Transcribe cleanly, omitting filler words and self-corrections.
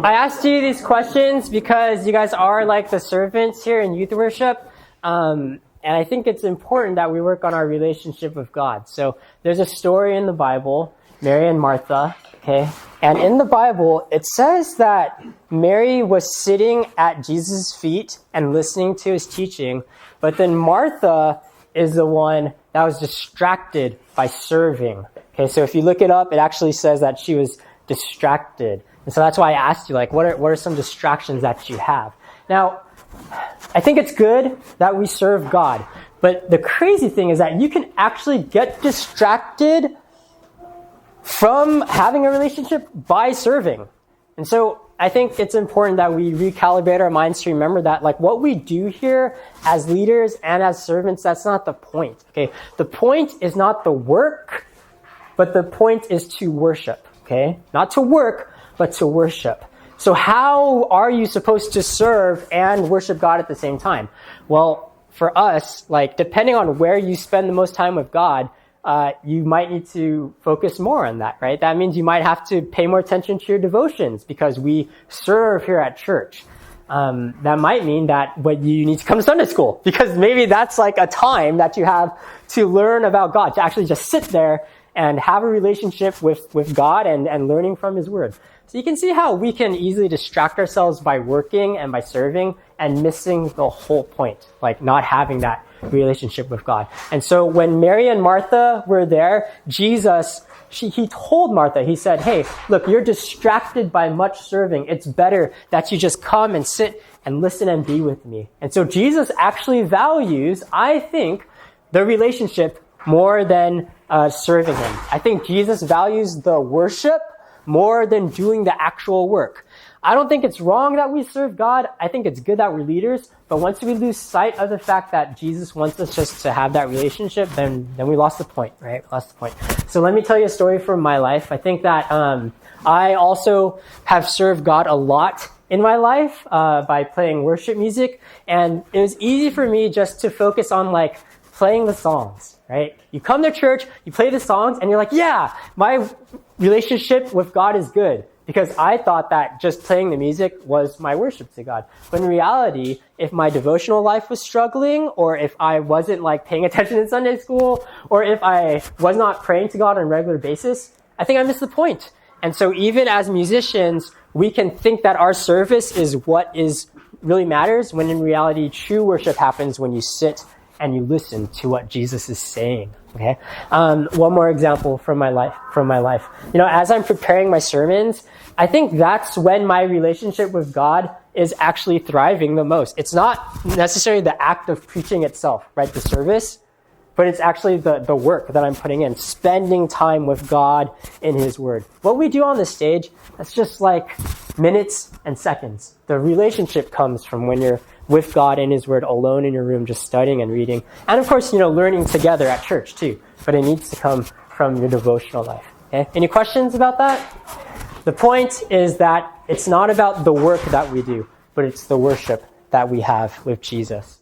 I asked you these questions because you guys are like the servants here in youth worship. And I think it's important that we work on our relationship with God. So there's a story in the Bible, Mary and Martha, okay? And in the Bible, it says that Mary was sitting at Jesus' feet and listening to his teaching, but then Martha is the one that was distracted by serving. Okay, so if you look it up, it actually says that she was distracted. And so that's why I asked you, like, what are some distractions that you have? Now, I think it's good that we serve God, but the crazy thing is that you can actually get distracted from having a relationship by serving. And so I think it's important that we recalibrate our minds to remember that, like, what we do here as leaders and as servants, that's not the point, okay? The point is not the work, but the point is to worship, okay? Not to work, but to worship. So how are you supposed to serve and worship God at the same time? Well, for us, like, depending on where you spend the most time with God, you might need to focus more on that, right? That means you might have to pay more attention to your devotions because we serve here at church. That might mean that you need to come to Sunday school because maybe that's like a time that you have to learn about God, to actually just sit there and have a relationship with God and learning from his word. So you can see how we can easily distract ourselves by working and by serving and missing the whole point, like not having that relationship with God. And so when Mary and Martha were there, Jesus, he told Martha, he said, hey, look, you're distracted by much serving. It's better that you just come and sit and listen and be with me. And so Jesus actually values, I think, the relationship more than serving him. I think Jesus values the worship more than doing the actual work. I don't think it's wrong that we serve God. I think it's good that we're leaders. But once we lose sight of the fact that Jesus wants us just to have that relationship, then we lost the point, right? Lost the point. So let me tell you a story from my life. I think that I also have served God a lot in my life by playing worship music. And it was easy for me just to focus on, like, playing the songs, right? You come to church, you play the songs, and you're like, yeah, my relationship with God is good. Because I thought that just playing the music was my worship to God. But in reality, if my devotional life was struggling, or if I wasn't, like, paying attention in Sunday school, or if I was not praying to God on a regular basis, I think I missed the point. And so even as musicians, we can think that our service is what really matters, when in reality, true worship happens when you sit and you listen to what Jesus is saying. Okay. One more example from my life. You know, as I'm preparing my sermons, I think that's when my relationship with God is actually thriving the most. It's not necessarily the act of preaching itself, right? The service, but it's actually the work that I'm putting in, spending time with God in his word. What we do on the stage, that's just like minutes and seconds. The relationship comes from when you're with God in his word, alone in your room, just studying and reading. And of course, you know, learning together at church too. But it needs to come from your devotional life. Okay? Any questions about that? The point is that it's not about the work that we do, but it's the worship that we have with Jesus.